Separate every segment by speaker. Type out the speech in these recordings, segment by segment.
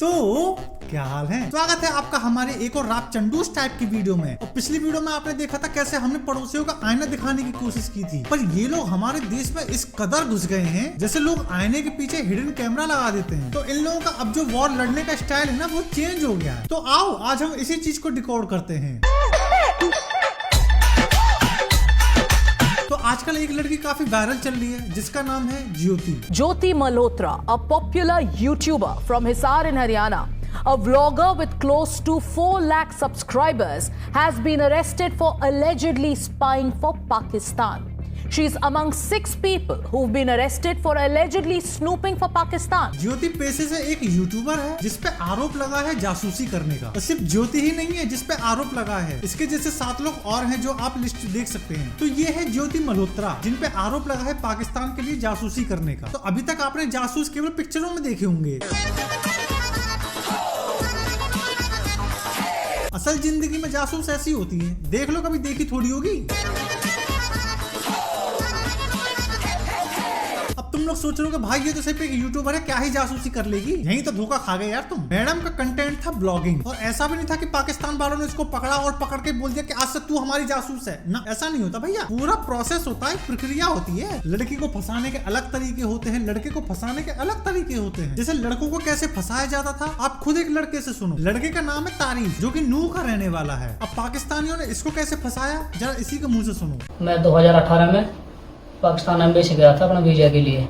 Speaker 1: तो क्या हाल है। स्वागत है आपका हमारे एक और राप चंडूस टाइप की वीडियो में। और पिछली वीडियो में आपने देखा था कैसे हमने पड़ोसियों का आईना दिखाने की कोशिश की थी, पर ये लोग हमारे देश में इस कदर घुस गए हैं जैसे लोग आईने के पीछे हिडन कैमरा लगा देते हैं। तो इन लोगों का अब जो वॉर लड़ने का स्टाइल है ना वो चेंज हो गया है। तो आओ आज हम इसी चीज को डिकोड करते हैं। तो आजकल एक लड़की काफी वायरल चल रही है जिसका नाम है
Speaker 2: Jyoti Malhotra, a popular YouTuber from Hisar in Haryana, a vlogger with close to 4 lakh subscribers, has been arrested for allegedly spying for Pakistan. She is among 6 people who've been arrested for allegedly snooping for Pakistan.
Speaker 1: ज्योति पेशे से एक YouTuber है जिसपे आरोप लगा है जासूसी करने का। और सिर्फ ज्योति ही नहीं है जिसपे आरोप लगा है, इसके जैसे 7 लोग और हैं जो आप लिस्ट देख सकते हैं। तो ये है ज्योति मल्होत्रा जिनपे आरोप लगा है पाकिस्तान के लिए जासूसी करने का। तो अभी तक आपने जासूस केवल पिक्चरों में देखे होंगे, असल जिंदगी में जासूस ऐसी होती है, देख लो कभी देखी थोड़ी होगी। तुम लोग सोच रहे हो कि भाई ये तो सिर्फ एक यूट्यूबर है, क्या ही जासूसी कर लेगी। यही तो धोखा खा गए यार तुम। मैडम का कंटेंट था ब्लॉगिंग, और ऐसा भी नहीं था कि पाकिस्तान वालों ने इसको पकड़ा और पकड़ के बोल दिया कि आज से तू हमारी जासूस है ना। ऐसा नहीं होता भैया, पूरा प्रोसेस होता है, प्रक्रिया होती है। लड़की को फंसाने के अलग तरीके होते हैं, लड़के को फंसाने के अलग तरीके होते हैं। जैसे लड़कों को कैसे फंसाया जाता था आप खुद एक लड़के से सुनो। लड़के का नाम है तारीफ जो कि नूह का रहने वाला है। अब पाकिस्तानियों ने इसको कैसे फंसाया जरा इसी के मुंह से सुनो।
Speaker 3: मैं 2018 में पाकिस्तान एम्बेसी गया था अपना वीज़ा के लिए।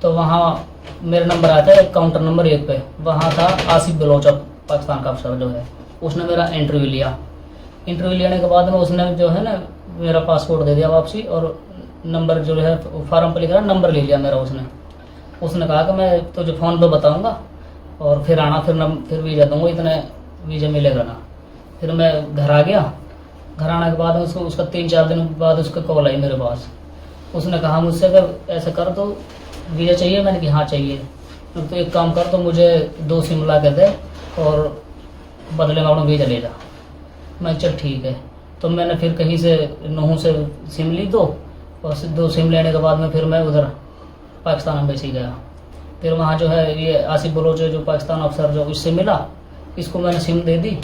Speaker 3: तो वहाँ मेरा नंबर आया था काउंटर नंबर 1 पे। वहाँ था आसिफ बलोच पाकिस्तान का अफसर जो है, उसने मेरा इंटरव्यू लिया। इंटरव्यू लेने के बाद में उसने जो है ना मेरा पासपोर्ट दे दिया वापसी, और नंबर जो है फार्म पर लिखा नंबर ले लिया मेरा उसने कहा कि मैं तुझे फ़ोन पे बताऊँगा और फिर आना, फिर वीज़ा दूँगा, इतने वीज़ा मिलेगा ना। फिर मैं घर आ गया। घर आने के बाद उसका 3-4 दिन बाद उसका कॉल आई मेरे पास। उसने कहा मुझसे कि ऐसे कर तो वीज़ा चाहिए। मैंने कहा हाँ चाहिए। तो एक काम कर, तो मुझे 2 सिम ला के दे और बदले में अपना वीज़ा ले जा। मैं चल ठीक है। तो मैंने फिर कहीं से नूह से सिम ली 2, और 2 सिम लेने के बाद में फिर मैं उधर पाकिस्तान एम्बेसी गया। फिर वहाँ जो है ये आसिफ बलोच जो पाकिस्तान अफसर जो इससे मिला, इसको मैंने सिम दे दी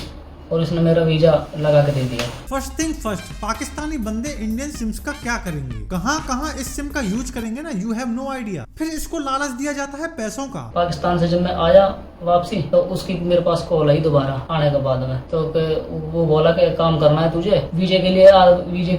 Speaker 3: और इसने मेरा वीजा लगा के दे दिया।
Speaker 1: फर्स्ट थिंग फर्स्ट, पाकिस्तानी बंदे इंडियन सिम्स का क्या करेंगे, कहाँ इस सिम का यूज करेंगे ना, यू हैव नो आइडिया। फिर इसको लालच दिया जाता है पैसों का।
Speaker 3: पाकिस्तान से जब मैं आया वापसी तो उसकी मेरे पास कॉल आई दोबारा आने के बाद में। तो वो बोला कि काम करना है तुझे वीजे के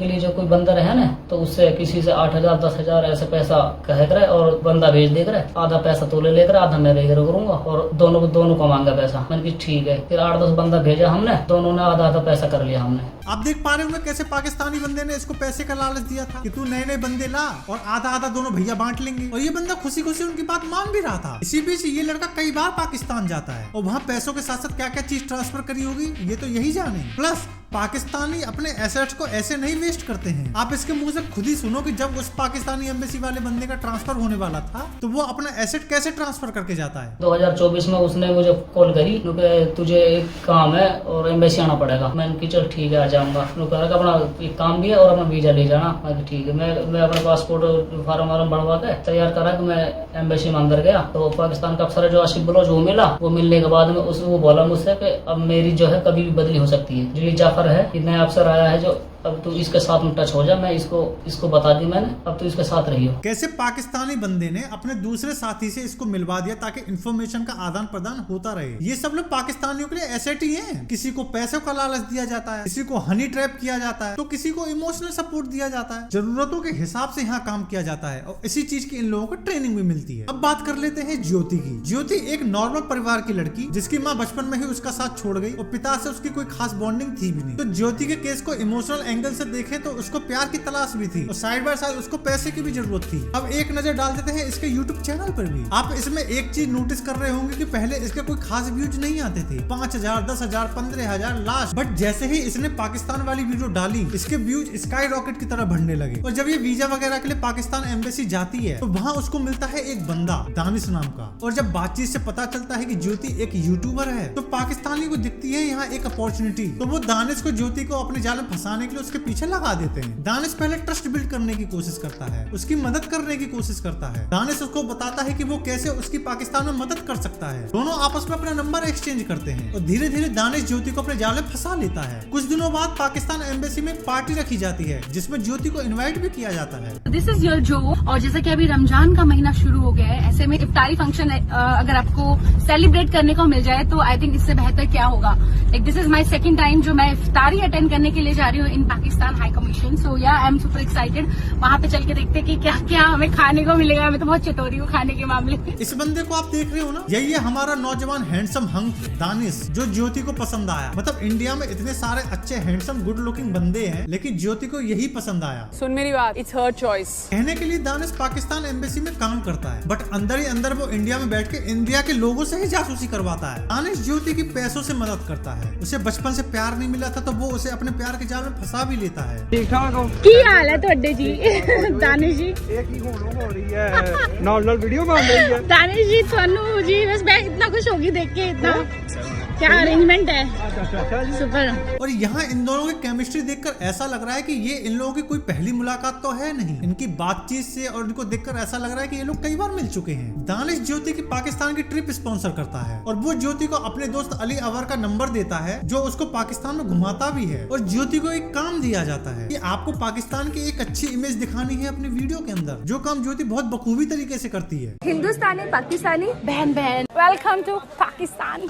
Speaker 3: लिए जो कोई बंदा रहे ना, तो उससे किसी से 8,000 10,000 ऐसे पैसा कहे करे और बंदा भेज दे करे। आधा पैसा तो ले लेकर, आधा मैं लेकर करूंगा, और दोनों को मांगा पैसा। मैंने कहा ठीक है। फिर 8-10 बंदा भेजा हमने, दोनों ने आधा पैसा कर लिया हमने।
Speaker 1: आप देख पा रहे होंगे कैसे पाकिस्तानी बंदे ने इसको पैसे का लालच दिया था कि तू नए बंदे ला और आधा दोनों भैया बांट लेंगे, और ये बंदा खुशी उनकी बात मान भी रहा था। इसी बीच ये लड़का कई बार पाकिस्तान जाता है और वहाँ पैसों के साथ साथ क्या क्या चीज ट्रांसफर करी होगी ये तो यही जाने। प्लस पाकिस्तानी अपने एसेट्स को ऐसे नहीं वेस्ट करते हैं। आप इसके मुंह से खुद ही सुनो कि जब उस पाकिस्तानी एम्बेसी वाले बंदे का ट्रांसफर होने वाला था तो वो अपना एसेट कैसे ट्रांसफर करके जाता है।
Speaker 3: 2024 में उसने मुझे कॉल करी क्योंकि तुझे एक काम है और एम्बेसी आना पड़ेगा। मैंने कहा चल ठीक है आ जाऊंगा। अपना एक काम भी है और अपना वीजा ले जाना। मैं ठीक है। मैं अपना पासपोर्ट फार्म भरवा के तैयार करा कि मैं एम्बेसी में अंदर गया। तो पाकिस्तान का अफसर जो आसिफ बलोच वो मिला। वो मिलने के बाद में वो बोला मुझसे कि अब मेरी जो है कभी भी बदली हो सकती है। जो जाफर है कि नया अफसर आया है जो, अब तू इसके साथ में टच हो जा। मैं इसको बता दी मैंने, अब तू इसके साथ रही हो।
Speaker 1: कैसे पाकिस्तानी बंदे ने अपने दूसरे साथी से इसको मिलवा दिया ताकि इंफॉर्मेशन का आदान प्रदान होता रहे। ये सब लोग पाकिस्तानियों के लिए एसेट ही हैं। किसी को पैसों का लालच दिया जाता है, किसी को हनी ट्रैप किया जाता है, तो किसी को इमोशनल सपोर्ट दिया जाता है। जरूरतों के हिसाब से यहाँ काम किया जाता है और इसी चीज की इन लोगों को ट्रेनिंग भी मिलती है। अब बात कर लेते हैं ज्योति की। ज्योति एक नॉर्मल परिवार की लड़की जिसकी माँ बचपन में ही उसका साथ छोड़ गई और पिता से उसकी कोई खास बॉन्डिंग थी भी नहीं। तो ज्योति के केस को इमोशनल एंगल से देखे तो उसको प्यार की तलाश भी थी और साइड बाय साइड उसको पैसे की भी जरूरत थी। अब एक नजर डाल देते हैं इसके YouTube चैनल पर भी। आप इसमें एक चीज नोटिस कर रहे होंगे कि पहले इसके कोई खास व्यूज नहीं आते थे, 5,000 10,000 15,000 लास्ट। बट जैसे ही इसने पाकिस्तान वाली वीडियो डाली इसके व्यूज स्काई रॉकेट की तरह बढ़ने लगे। और जब ये वीजा वगैरह के लिए पाकिस्तान एम्बेसी जाती है तो वहाँ उसको मिलता है एक बंदा दानिश नाम का। और जब बातचीत से पता चलता है कि ज्योति एक यूट्यूबर है तो पाकिस्तानी को दिखती है यहाँ एक अपॉर्चुनिटी। तो वो दानिश को ज्योति को अपने जाल में फंसाने के लिए लिए उसके पीछे लगा देते हैं। दानिश पहले ट्रस्ट बिल्ड करने की कोशिश करता है, उसकी मदद करने की कोशिश करता है। दानिश उसको बताता है कि वो कैसे उसकी पाकिस्तान में मदद कर सकता है। दोनों आपस में अपना नंबर एक्सचेंज करते हैं और धीरे धीरे दानिश ज्योति को अपने जाल में फंसा लेता है। कुछ दिनों बाद पाकिस्तान एम्बेसी में पार्टी रखी जाती है जिसमें ज्योति को इनवाइट भी किया जाता है।
Speaker 4: दिस इज योर जो, और जैसे कि अभी रमजान का महीना शुरू हो गया है, ऐसे में इफ्तारी फंक्शन अगर आपको सेलिब्रेट करने को मिल जाए तो आई थिंक इससे बेहतर क्या होगा। Like this is my second time जो मैं इफ्तारी अटेंड करने के लिए जा रही हूँ इन पाकिस्तान हाई कमीशन। सो या आई एम सुपर एक्साइटेड। वहाँ पे चल के देखते हैं कि क्या क्या हमें खाने को मिलेगा। मैं तो बहुत चटोरी हूँ खाने के मामले में।
Speaker 1: इस बंदे को आप देख रहे हो ना, यही है हमारा नौजवान हैंडसम हंक दानिश, जो ज्योति को पसंद आया। मतलब इंडिया में इतने सारे अच्छे हैंडसम गुड लुकिंग बंदे हैं, लेकिन ज्योति को यही पसंद आया।
Speaker 5: सुन मेरी बात, इट्स हर चॉइस।
Speaker 1: कहने के लिए दानिश पाकिस्तान एम्बेसी में काम करता है, बट अंदर ही अंदर वो इंडिया में बैठ के इंडिया के लोगों से ही जासूसी करवाता है। दानिश ज्योति की पैसों से मदद करता है। उसे बचपन से प्यार नहीं मिला था तो वो उसे अपने प्यार के जाल में फंसा भी लेता है।
Speaker 4: की हाल है ਤੁਹਾਡੇ जी दानिश जी?
Speaker 6: ਇਹ ਕੀ ਹੁਣ ਹੋ ਰਹੀ ਹੈ? ਨਾਲ ਵੀਡੀਓ ਬਣ ਰਹੀ ਹੈ।
Speaker 4: दानिश जी ਤੁਹਾਨੂੰ जी बस मैं इतना खुश होगी देख के। इतना क्या अरेंजमेंट है, सुपर।
Speaker 1: और यहाँ इन दोनों की केमिस्ट्री देखकर ऐसा लग रहा है कि ये इन लोगों की कोई पहली मुलाकात तो है नहीं। इनकी बातचीत से और इनको देखकर ऐसा लग रहा है कि ये लोग कई बार मिल चुके हैं। दानिश ज्योति की पाकिस्तान की ट्रिप स्पॉन्सर करता है और वो ज्योति को अपने दोस्त अली अवर का नंबर देता है जो उसको पाकिस्तान में घुमाता भी है। और ज्योति को एक काम दिया जाता है कि आपको पाकिस्तान की एक अच्छी इमेज दिखानी है अपनी वीडियो के अंदर, जो काम ज्योति बहुत बखूबी तरीके से करती है।
Speaker 4: हिंदुस्तानी पाकिस्तानी बहन बहन, वेलकम टू पाकिस्तान।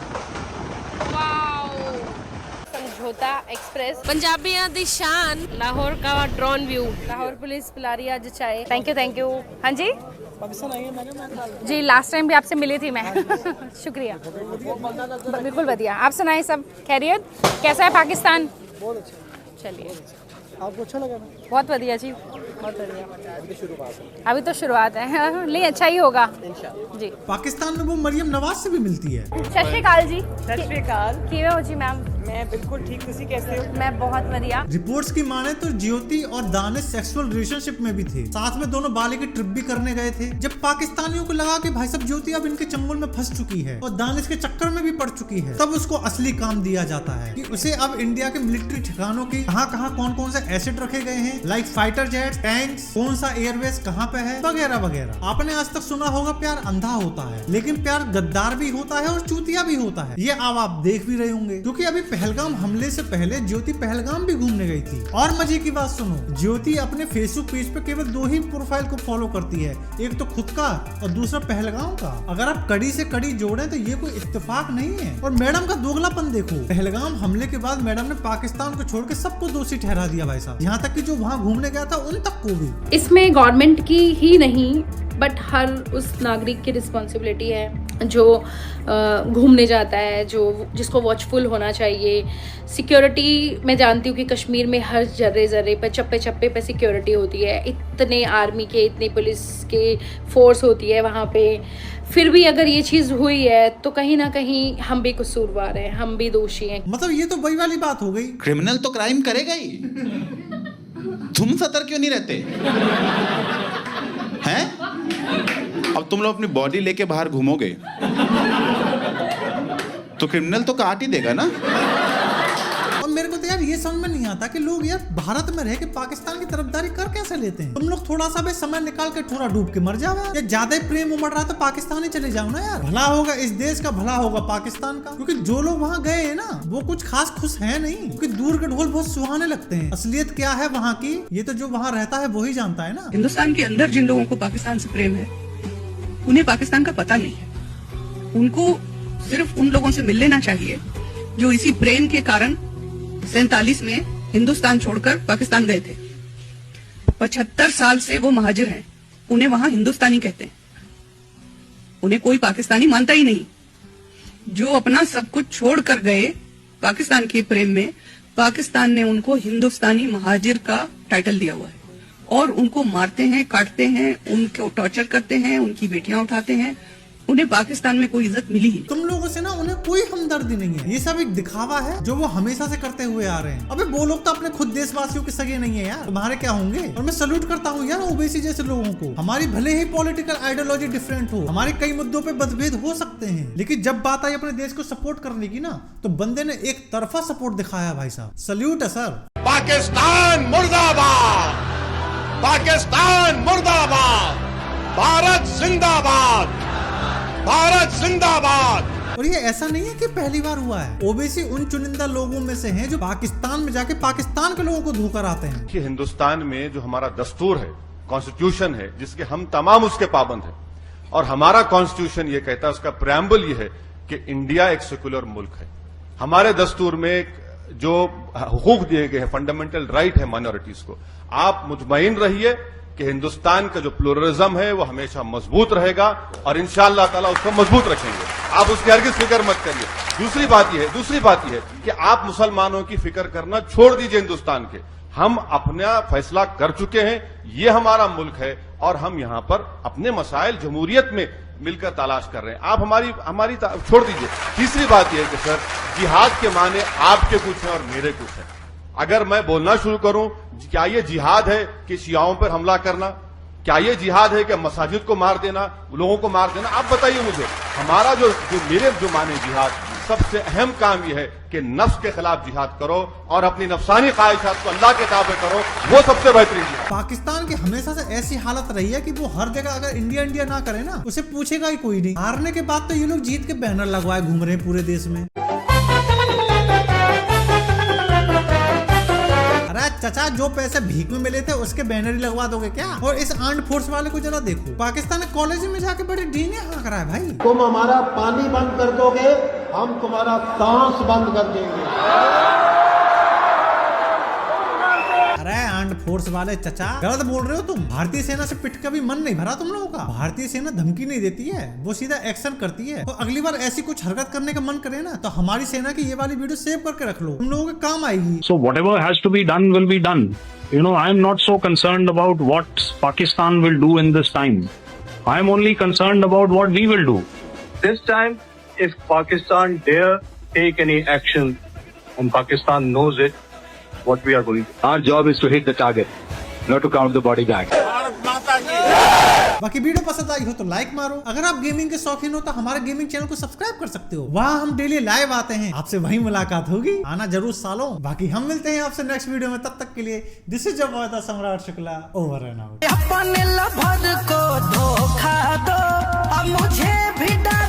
Speaker 7: समझौता एक्सप्रेस, पंजाबियों दी शान, लाहौर का ड्रोन व्यू, लाहौर पुलिस पिला रही आज चाय।
Speaker 4: Thank you. हाँ जी जी, लास्ट टाइम भी आपसे मिली थी मैं। शुक्रिया। बिल्कुल बढ़िया। आप सुनाएं, सब खैरियत? कैसा है पाकिस्तान?
Speaker 6: बहुत अच्छा।
Speaker 4: चलिए,
Speaker 6: आपको अच्छा लगा?
Speaker 4: बहुत बढ़िया जी, बहुत बढ़िया। अभी तो शुरुआत है, नहीं अच्छा ही होगा जी।
Speaker 1: पाकिस्तान में वो मरियम नवाज से भी मिलती है।
Speaker 4: सत श्री अकाल जी।
Speaker 5: सत श्री अकाल।
Speaker 4: किवें हो जी मैम?
Speaker 5: मैं बिल्कुल ठीक, तुसी कैसे हो?
Speaker 4: मैं बहुत बढ़िया।
Speaker 1: रिपोर्ट्स की माने तो ज्योति और दानिश सेक्सुअल रिलेशनशिप में भी थे, साथ में दोनों बाली की ट्रिप भी करने गए थे। जब पाकिस्तानियों को लगा कि भाई साहब ज्योति अब इनके चंगुल में फंस चुकी है और दानिश के चक्कर में भी पड़ चुकी है, तब उसको असली काम दिया जाता है कि उसे अब इंडिया के मिलिट्री ठिकानों की कहाँ कौन से एसेट रखे गए हैं, लाइक फाइटर जेट, टैंक्स, कौन सा एयरबेस कहाँ पे है, वगैरह वगैरह। आपने आज तक सुना होगा प्यार अंधा होता है, लेकिन प्यार गद्दार भी होता है और चूतिया भी होता है। ये अब आप देख भी रहे होंगे, क्योंकि अभी पहलगाम हमले से पहले ज्योति पहलगाम भी घूमने गई थी। और मजे की बात सुनो, ज्योति अपने फेसबुक पेज पे केवल 2 ही प्रोफाइल को फॉलो करती है, एक तो खुद का और दूसरा पहलगाम का। अगर आप कड़ी से कड़ी जोड़े तो ये कोई इत्तेफाक नहीं है। और मैडम का दोगलापन देखो, पहलगाम हमले के बाद मैडम ने पाकिस्तान को छोड़ के सबको दोषी ठहरा दिया भाई साहब, यहाँ तक कि जो वहाँ घूमने गया था उन तक को भी।
Speaker 8: इसमें गवर्नमेंट की ही नहीं बट हर उस नागरिक की रिस्पॉन्सिबिलिटी है जो घूमने जाता है, जिसको वॉचफुल होना चाहिए। सिक्योरिटी मैं जानती हूँ कि कश्मीर में हर जर्रे पे चप्पे पे सिक्योरिटी होती है, इतने आर्मी के, इतने पुलिस के फोर्स होती है वहाँ पे। फिर भी अगर ये चीज़ हुई है तो कहीं ना कहीं हम भी कसूरवार हैं, हम भी दोषी हैं।
Speaker 1: मतलब ये तो वही वाली बात हो गई,
Speaker 9: क्रिमिनल तो क्राइम करेगा ही, तुम सतर्क क्यों नहीं रहते हैं? अब तुम लोग अपनी बॉडी लेके बाहर घूमोगे तो क्रिमिनल तो काट ही देगा ना।
Speaker 1: और मेरे को तो यार ये समझ में नहीं आता कि लोग यार भारत में रह के पाकिस्तान की तरफदारी कर कैसे लेते हैं। तुम लोग थोड़ा सा भी समय निकाल के थोड़ा डूब के मर जाओ या ज्यादा ही प्रेम उमड़ रहा तो पाकिस्तान ही चले जाओ ना यार। भला होगा इस देश का, भला होगा पाकिस्तान का, क्योंकि जो लोग वहाँ गए हैं ना वो कुछ खास खुश है नहीं, क्योंकि दूर के ढोल बहुत सुहाने लगते हैं। असलियत क्या है वहाँ की ये तो जो वहाँ रहता है वो ही जानता है ना।
Speaker 10: हिंदुस्तान के अंदर जिन लोगों को पाकिस्तान से प्रेम है उन्हें पाकिस्तान का पता नहीं है। उनको सिर्फ उन लोगों से मिल लेना चाहिए जो इसी प्रेम के कारण 47 में हिंदुस्तान छोड़कर पाकिस्तान गए थे। 75 साल से वो महाजिर हैं, उन्हें वहां हिंदुस्तानी कहते हैं, उन्हें कोई पाकिस्तानी मानता ही नहीं। जो अपना सब कुछ छोड़कर गए पाकिस्तान के प्रेम में, पाकिस्तान ने उनको हिंदुस्तानी महाजिर का टाइटल दिया हुआ है और उनको मारते हैं, काटते हैं, उनको टॉर्चर करते हैं, उनकी बेटियां उठाते हैं। उन्हें पाकिस्तान में कोई इज्जत मिली ही।
Speaker 1: तुम लोगों से ना उन्हें कोई हमदर्दी नहीं है, ये सब एक दिखावा है जो वो हमेशा से करते हुए आ रहे हैं। अबे वो लोग तो अपने खुद देशवासियों के सगे नहीं है यार, तुम्हारे क्या होंगे। और मैं सल्यूट करता हूँ यार ओबीसी जैसे लोगों को। हमारी भले ही पॉलिटिकल आइडियोलॉजी डिफरेंट हो, हमारे कई मुद्दों पे मतभेद हो सकते हैं, लेकिन जब बात आई अपने देश को सपोर्ट करने की ना, तो बंदे ने एक तरफा सपोर्ट दिखाया भाई साहब। सल्यूट है सर।
Speaker 11: पाकिस्तान मुर्दाबाद, पाकिस्तान मुर्दाबाद, भारत जिंदाबाद, भारत जिंदाबाद।
Speaker 1: और ये ऐसा नहीं है कि पहली बार हुआ है। ओबीसी उन चुनिंदा लोगों में से हैं जो पाकिस्तान में जाके पाकिस्तान के लोगों को धोकर आते हैं।
Speaker 11: कि हिंदुस्तान में जो हमारा दस्तूर है, कॉन्स्टिट्यूशन है, जिसके हम तमाम उसके पाबंद हैं, और हमारा कॉन्स्टिट्यूशन ये कहता है, उसका प्रेम्बल ये है कि इंडिया एक सेकुलर मुल्क है। हमारे दस्तूर में जो हुकूक दिए गए हैं, फंडामेंटल राइट है माइनॉरिटीज को, आप मुतमईन रहिए कि हिंदुस्तान का जो प्लुरलिज्म है वो हमेशा मजबूत रहेगा और इंशाअल्लाह ताला उसको मजबूत रखेंगे। आप उसकी हरगिज़ फिक्र मत करिए। दूसरी बात यह है कि आप मुसलमानों की फिक्र करना छोड़ दीजिए हिंदुस्तान के। हम अपना फैसला कर चुके हैं, ये हमारा मुल्क है और हम यहां पर अपने मसाइल जमहूरियत में मिलकर तलाश कर रहे हैं। आप हमारी छोड़ दीजिए। तीसरी बात यह है कि सर, जिहाद के माने आपके कुछ हैं और मेरे कुछ हैं। अगर मैं बोलना शुरू करूं, क्या ये जिहाद है कि शियाओं पर हमला करना? क्या ये जिहाद है कि मसाजिद को मार देना, लोगों को मार देना? आप बताइए मुझे। हमारा जो मेरे जो माने जिहाद, सबसे अहम काम यह है कि नफ्स के खिलाफ जिहाद करो और अपनी नफसानी ख्वाहिशात को अल्लाह के ताबे करो, वो सबसे बेहतरीन है।
Speaker 1: पाकिस्तान की हमेशा से ऐसी हालत रही है कि वो हर जगह अगर इंडिया इंडिया ना करे ना, उसे पूछेगा ही कोई नहीं। हारने के बाद तो ये लोग जीत के बैनर लगवाए घूम रहे हैं पूरे देश में। चाचा, जो पैसे भीख में मिले थे उसके बैनर ही लगवा दोगे क्या? और इस आर्म्ड फोर्स वाले को जरा देखो, पाकिस्तान कॉलेज में जाके बड़े डीने हाँक रहा है भाई।
Speaker 12: तुम हमारा पानी बंद कर दोगे, हम तुम्हारा सांस बंद कर देंगे।
Speaker 1: अरे आर्म्ड फोर्स वाले चाचा, गलत बोल रहे हो तुम। भारतीय सेना से पिट का भी मन नहीं भरा तुम लोगों का। भारतीय सेना धमकी नहीं देती है, वो सीधा एक्शन करती है। तो अगली बार ऐसी कुछ हरकत करने का मन करे ना, तो हमारी सेना की ये वाली वीडियो सेव करके रख लो, तुम लोगों के काम आएगी।
Speaker 13: So whatever has to be done will be done. You know, I am not so concerned about what Pakistan will do in this time. I am only concerned about what we will do.
Speaker 14: This time, if Pakistan dare take any action, and Pakistan knows it, what we are going to do.
Speaker 15: Our job is to hit the target, not to count the body bags.
Speaker 1: बाकी video पसंद आई हो तो like मारो। अगर आप gaming के शौकीन हो तो हमारे गेमिंग चैनल को सब्सक्राइब कर सकते हो, वहाँ हम डेली लाइव आते हैं, आपसे वहीं मुलाकात होगी। आना जरूर सालों। बाकी हम मिलते हैं आपसे नेक्स्ट वीडियो में, तब तक के लिए this is your boy the सम्राट शुक्ला, ओवर एंड आउट।
Speaker 16: अपने लवर को धोखा दो, अब मुझे भी डर